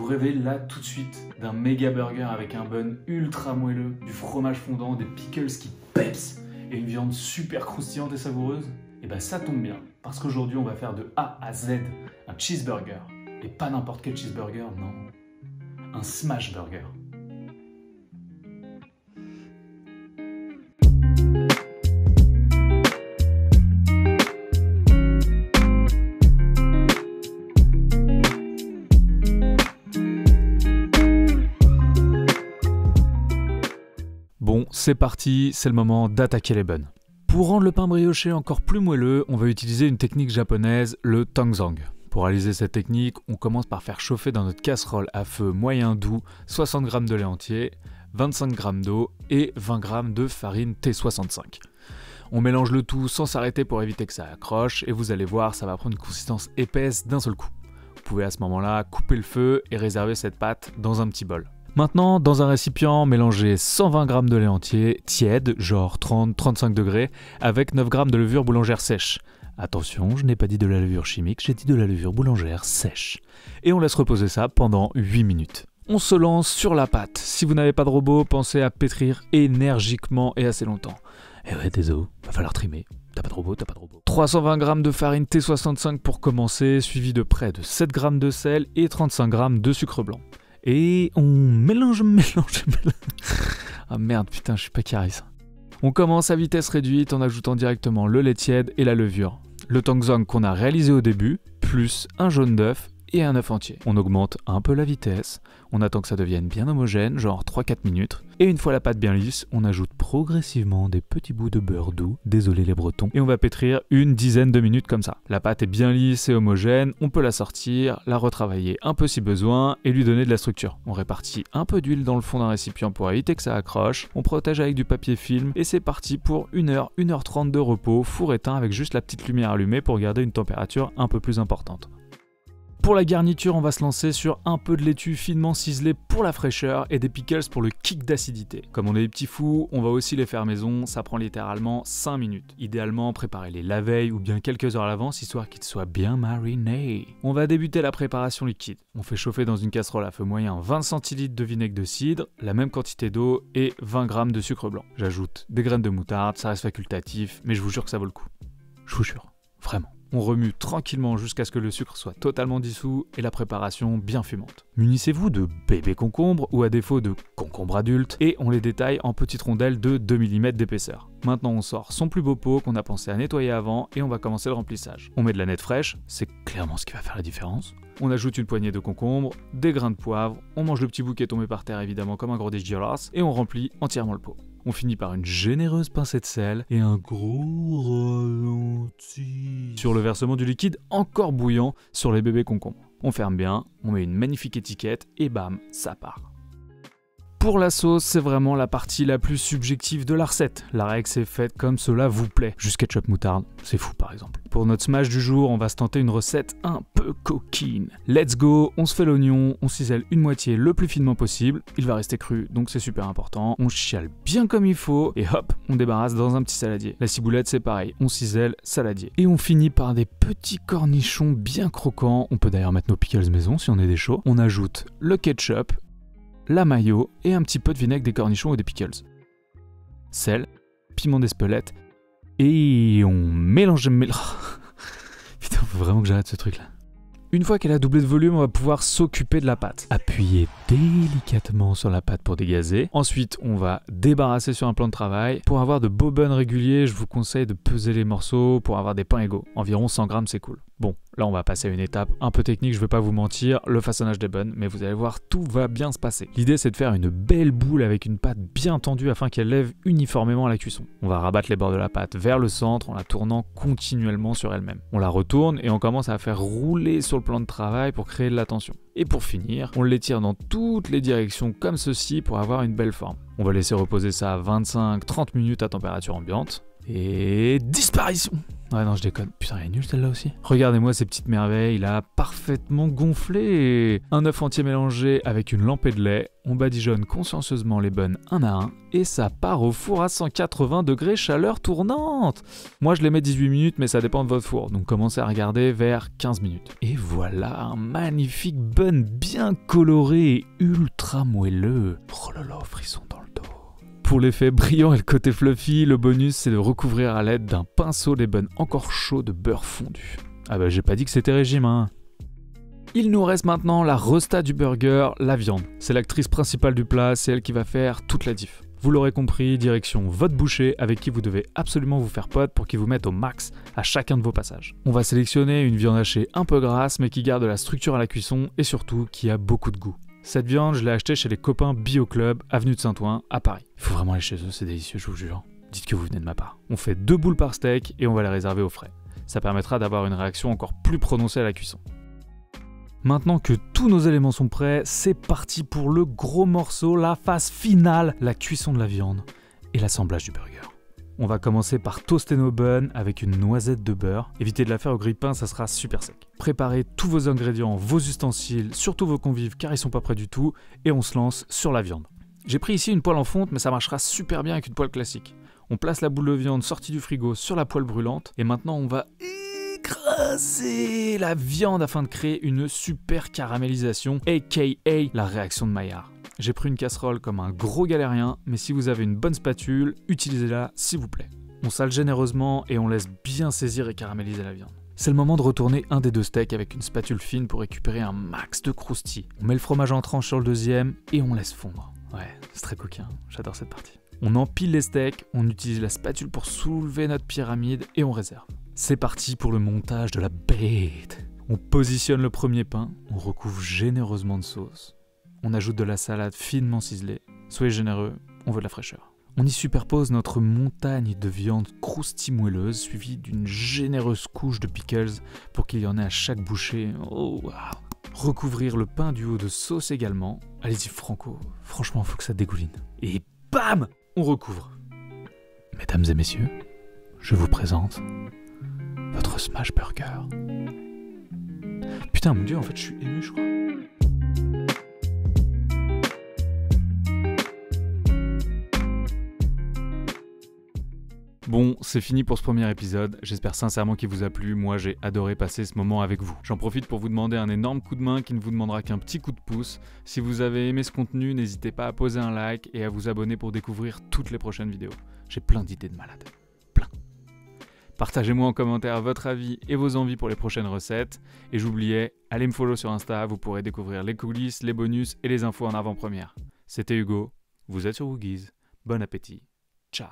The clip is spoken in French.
rêvez là tout de suite d'un méga burger avec un bun ultra moelleux, du fromage fondant, des pickles qui peps et une viande super croustillante et savoureuse? Et ben ça tombe bien, parce qu'aujourd'hui on va faire de A à Z un cheeseburger. Et pas n'importe quel cheeseburger, non. Un smash burger. Bon, c'est parti, c'est le moment d'attaquer les buns. Pour rendre le pain brioché encore plus moelleux, on va utiliser une technique japonaise, le tangzang. Pour réaliser cette technique, on commence par faire chauffer dans notre casserole à feu moyen doux 60 g de lait entier, 25 g d'eau et 20 g de farine T65. On mélange le tout sans s'arrêter pour éviter que ça accroche et vous allez voir, ça va prendre une consistance épaisse d'un seul coup. Vous pouvez à ce moment-là couper le feu et réserver cette pâte dans un petit bol. Maintenant, dans un récipient, mélangez 120 g de lait entier, tiède, genre 30-35 degrés, avec 9 g de levure boulangère sèche. Attention, je n'ai pas dit de la levure chimique, j'ai dit de la levure boulangère sèche. Et on laisse reposer ça pendant 8 minutes. On se lance sur la pâte. Si vous n'avez pas de robot, pensez à pétrir énergiquement et assez longtemps. Et ouais, désolé, va falloir trimer. T'as pas de robot, t'as pas de robot. 320 g de farine T65 pour commencer, suivi de près de 7 g de sel et 35 g de sucre blanc. Et on mélange. Ah merde, putain, je suis pas carré ça. On commence à vitesse réduite en ajoutant directement le lait tiède et la levure. Le tangzang qu'on a réalisé au début, plus un jaune d'œuf et un œuf entier. On augmente un peu la vitesse, on attend que ça devienne bien homogène, genre 3-4 minutes. Et une fois la pâte bien lisse, on ajoute progressivement des petits bouts de beurre doux, désolé les bretons, et on va pétrir une dizaine de minutes comme ça. La pâte est bien lisse et homogène, on peut la sortir, la retravailler un peu si besoin et lui donner de la structure. On répartit un peu d'huile dans le fond d'un récipient pour éviter que ça accroche, on protège avec du papier film et c'est parti pour 1h, 1h30 de repos, four éteint avec juste la petite lumière allumée pour garder une température un peu plus importante. Pour la garniture, on va se lancer sur un peu de laitue finement ciselé pour la fraîcheur et des pickles pour le kick d'acidité. Comme on est des petits fous, on va aussi les faire maison, ça prend littéralement 5 minutes. Idéalement, préparez-les la veille ou bien quelques heures à l'avance, histoire qu'ils soient bien marinés. On va débuter la préparation liquide. On fait chauffer dans une casserole à feu moyen 20 centilitres de vinaigre de cidre, la même quantité d'eau et 20 g de sucre blanc. J'ajoute des graines de moutarde, ça reste facultatif, mais je vous jure que ça vaut le coup. Je vous jure, vraiment. On remue tranquillement jusqu'à ce que le sucre soit totalement dissous et la préparation bien fumante. Munissez-vous de bébés concombres ou à défaut de concombres adultes et on les détaille en petites rondelles de 2 mm d'épaisseur. Maintenant on sort son plus beau pot qu'on a pensé à nettoyer avant et on va commencer le remplissage. On met de la nette fraîche, c'est clairement ce qui va faire la différence. On ajoute une poignée de concombres, des grains de poivre, on mange le petit bout qui est tombé par terre évidemment comme un gros dégueulasse et on remplit entièrement le pot. On finit par une généreuse pincée de sel et un gros ralenti sur le versement du liquide encore bouillant sur les bébés concombres. On ferme bien, on met une magnifique étiquette et bam, ça part. Pour la sauce, c'est vraiment la partie la plus subjective de la recette. La règle c'est faite comme cela vous plaît. Juste ketchup moutarde, c'est fou par exemple. Pour notre smash du jour, on va se tenter une recette un peu coquine. Let's go, on se fait l'oignon, on cisèle une moitié le plus finement possible. Il va rester cru, donc c'est super important. On chiale bien comme il faut et hop, on débarrasse dans un petit saladier. La ciboulette c'est pareil, on cisèle, saladier. Et on finit par des petits cornichons bien croquants. On peut d'ailleurs mettre nos pickles maison si on est des chauds. On ajoute le ketchup, la mayo et un petit peu de vinaigre, des cornichons ou des pickles. Sel, piment d'Espelette et on mélange. Putain, faut vraiment que j'arrête ce truc là. Une fois qu'elle a doublé de volume, on va pouvoir s'occuper de la pâte. Appuyez délicatement sur la pâte pour dégazer. Ensuite, on va débarrasser sur un plan de travail. Pour avoir de beaux buns réguliers, je vous conseille de peser les morceaux pour avoir des pains égaux. Environ 100 grammes, c'est cool. Bon, là on va passer à une étape un peu technique, je vais pas vous mentir, le façonnage des buns, mais vous allez voir, tout va bien se passer. L'idée c'est de faire une belle boule avec une pâte bien tendue afin qu'elle lève uniformément à la cuisson. On va rabattre les bords de la pâte vers le centre en la tournant continuellement sur elle-même. On la retourne et on commence à faire rouler sur le plan de travail pour créer de la tension. Et pour finir, on l'étire dans toutes les directions comme ceci pour avoir une belle forme. On va laisser reposer ça à 25-30 minutes à température ambiante. Et disparition! Ouais, non, je déconne. Putain, elle est nulle celle-là aussi. Regardez-moi ces petites merveilles, il a parfaitement gonflé. Un œuf entier mélangé avec une lampée de lait. On badigeonne consciencieusement les buns un à un et ça part au four à 180 degrés chaleur tournante. Moi, je les mets 18 minutes, mais ça dépend de votre four. Donc, commencez à regarder vers 15 minutes. Et voilà, un magnifique bun bien coloré et ultra moelleux. Oh là là, frisson dans le dos. Pour l'effet brillant et le côté fluffy, le bonus c'est de recouvrir à l'aide d'un pinceau les buns encore chauds de beurre fondu. Ah bah j'ai pas dit que c'était régime hein. Il nous reste maintenant la resta du burger, la viande. C'est l'actrice principale du plat, c'est elle qui va faire toute la diff. Vous l'aurez compris, direction votre boucher avec qui vous devez absolument vous faire pote pour qu'il vous mette au max à chacun de vos passages. On va sélectionner une viande hachée un peu grasse mais qui garde la structure à la cuisson et surtout qui a beaucoup de goût. Cette viande, je l'ai achetée chez les copains Bio Club, avenue de Saint-Ouen, à Paris. Il faut vraiment aller chez eux, c'est délicieux, je vous jure. Dites que vous venez de ma part. On fait 2 boules par steak et on va les réserver au frais. Ça permettra d'avoir une réaction encore plus prononcée à la cuisson. Maintenant que tous nos éléments sont prêts, c'est parti pour le gros morceau, la phase finale, la cuisson de la viande et l'assemblage du burger. On va commencer par toaster nos buns avec une noisette de beurre. Évitez de la faire au grille-pain, ça sera super sec. Préparez tous vos ingrédients, vos ustensiles, surtout vos convives car ils sont pas prêts du tout, et on se lance sur la viande. J'ai pris ici une poêle en fonte, mais ça marchera super bien avec une poêle classique. On place la boule de viande sortie du frigo sur la poêle brûlante, et maintenant on va écraser la viande afin de créer une super caramélisation, aka la réaction de Maillard. J'ai pris une casserole comme un gros galérien, mais si vous avez une bonne spatule, utilisez-la s'il vous plaît. On sale généreusement et on laisse bien saisir et caraméliser la viande. C'est le moment de retourner un des 2 steaks avec une spatule fine pour récupérer un max de croustilles. On met le fromage en tranche sur le deuxième et on laisse fondre. Ouais, c'est très coquin, j'adore cette partie. On empile les steaks, on utilise la spatule pour soulever notre pyramide et on réserve. C'est parti pour le montage de la bête. On positionne le premier pain, on recouvre généreusement de sauce. On ajoute de la salade finement ciselée. Soyez généreux, on veut de la fraîcheur. On y superpose notre montagne de viande croustille-moelleuse suivie d'une généreuse couche de pickles pour qu'il y en ait à chaque bouchée. Oh, wow. Recouvrir le pain du haut de sauce également. Allez-y franco, franchement faut que ça dégouline. Et bam, on recouvre. Mesdames et messieurs, je vous présente votre smash burger. Putain mon dieu, en fait je suis ému je crois. Bon, c'est fini pour ce premier épisode, j'espère sincèrement qu'il vous a plu, moi j'ai adoré passer ce moment avec vous. J'en profite pour vous demander un énorme coup de main qui ne vous demandera qu'un petit coup de pouce. Si vous avez aimé ce contenu, n'hésitez pas à poser un like et à vous abonner pour découvrir toutes les prochaines vidéos. J'ai plein d'idées de malade, plein. Partagez-moi en commentaire votre avis et vos envies pour les prochaines recettes. Et j'oubliais, allez me follow sur Insta, vous pourrez découvrir les coulisses, les bonus et les infos en avant-première. C'était Hugo, vous êtes sur Woogies, bon appétit, ciao.